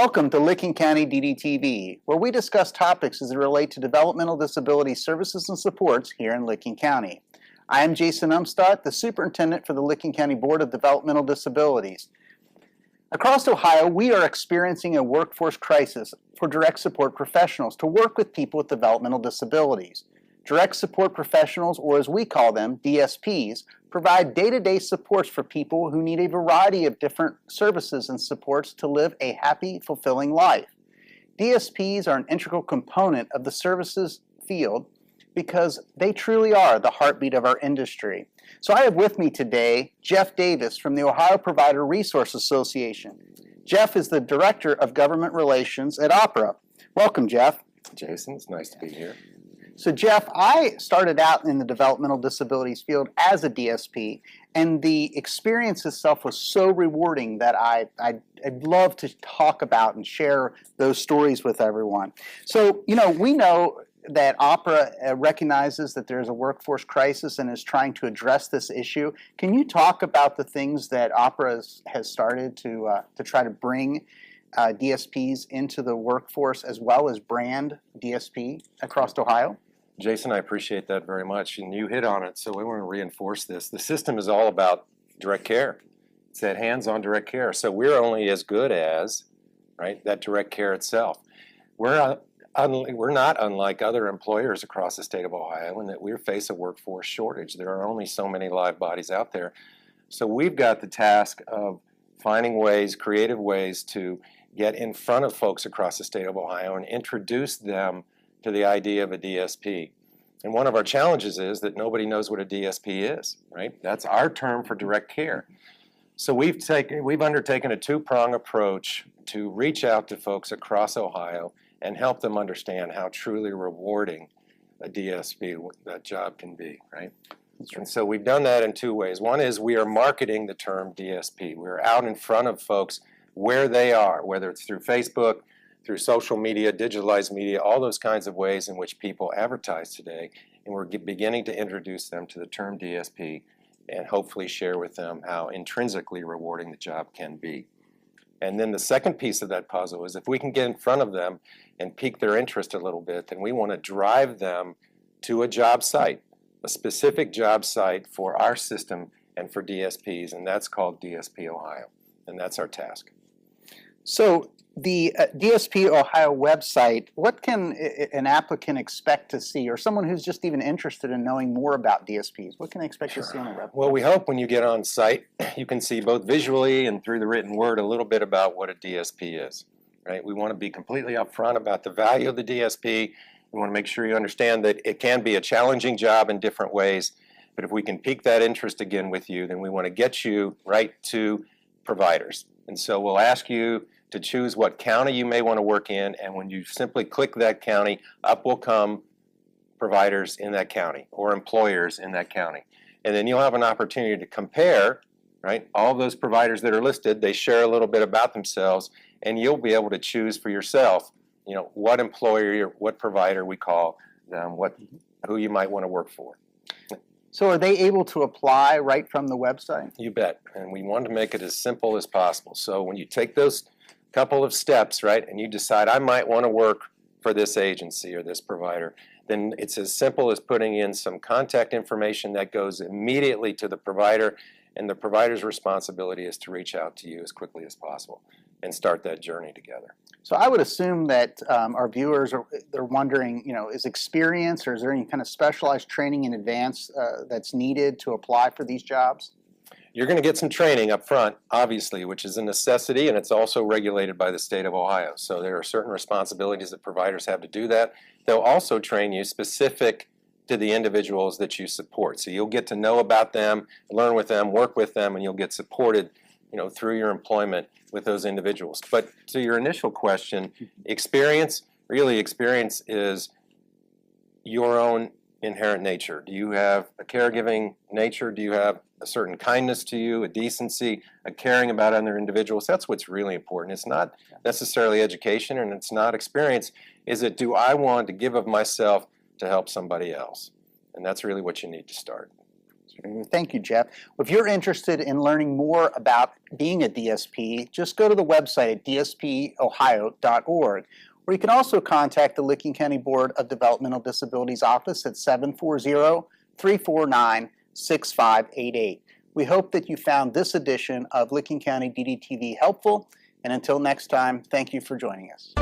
Welcome to Licking County DDTV, where we discuss topics as they relate to developmental disability services and supports here in Licking County. I am Jason Umstot, the Superintendent for the Licking County Board of Developmental Disabilities. Across Ohio, we are experiencing a workforce crisis for direct support professionals to work with people with developmental disabilities. Direct support professionals, or as we call them, DSPs, provide day-to-day supports for people who need a variety of different services and supports to live a happy, fulfilling life. DSPs are an integral component of the services field because they truly are the heartbeat of our industry. So I have with me today Jeff Davis from the Ohio Provider Resource Association. Jeff is the Director of Government Relations at OPRA. Welcome, Jeff. Jason, it's nice to be here. So Jeff, I started out in the developmental disabilities field as a DSP, and the experience itself was so rewarding that I'd love to talk about and share those stories with everyone. So, we know that OPRA recognizes that there's a workforce crisis and is trying to address this issue. Can you talk about the things that OPRA has started to try to bring DSPs into the workforce as well as brand DSP across Ohio? Jason, I appreciate that very much, and you hit on it, so we want to reinforce this. The system is all about direct care. It's that hands-on direct care, so we're only as good as, right, that direct care itself. We're not unlike other employers across the state of Ohio in that we face a workforce shortage. There are only so many live bodies out there, so we've got the task of finding ways, creative ways to get in front of folks across the state of Ohio and introduce them to the idea of a DSP. And one of our challenges is that nobody knows what a DSP is, right? That's our term for direct care. So we've undertaken a two-prong approach to reach out to folks across Ohio and help them understand how truly rewarding a DSP, that job can be, right? And so we've done that in two ways. One is we are marketing the term DSP. We're out in front of folks where they are, whether it's through Facebook, through social media, digitalized media, all those kinds of ways in which people advertise today, and we're beginning to introduce them to the term DSP and hopefully share with them how intrinsically rewarding the job can be. And then the second piece of that puzzle is if we can get in front of them and pique their interest a little bit, then we want to drive them to a job site, a specific job site for our system and for DSPs, and that's called DSPOhio, and that's our task. So the DSPOhio website, what can an applicant expect to see, or someone who's just even interested in knowing more about DSPs? What can they expect to see on the website? Well, we hope when you get on site, you can see both visually and through the written word a little bit about what a DSP is, right? We want to be completely upfront about the value of the DSP. We want to make sure you understand that it can be a challenging job in different ways, but if we can pique that interest again with you, then we want to get you right to providers. And so we'll ask you to choose what county you may want to work in, and when you simply click that county, up will come providers in that county or employers in that county. And then you'll have an opportunity to compare, right, all those providers that are listed. They share a little bit about themselves, and you'll be able to choose for yourself, what employer, what provider we call them, who you might want to work for. So are they able to apply right from the website? You bet, and we want to make it as simple as possible. So when you take those couple of steps, right, and you decide I might want to work for this agency or this provider, then it's as simple as putting in some contact information that goes immediately to the provider, and the provider's responsibility is to reach out to you as quickly as possible and start that journey together. So I would assume that our viewers they're wondering, is experience or is there any kind of specialized training in advance that's needed to apply for these jobs? You're going to get some training up front, obviously, which is a necessity, and it's also regulated by the state of Ohio. So there are certain responsibilities that providers have to do that. They'll also train you specific to the individuals that you support. So you'll get to know about them, learn with them, work with them, and you'll get supported, through your employment with those individuals. But to your initial question, experience is your own inherent nature. Do you have a caregiving nature? Do you have a certain kindness to you, a decency, a caring about other individuals? That's what's really important. It's not necessarily education and it's not experience. Do I want to give of myself to help somebody else? And that's really what you need to start. Thank you, Jeff. If you're interested in learning more about being a DSP, just go to the website at DSPOhio.org, or you can also contact the Licking County Board of Developmental Disabilities office at 740-349-6588. We hope that you found this edition of Licking County DDTV helpful, and until next time, thank you for joining us.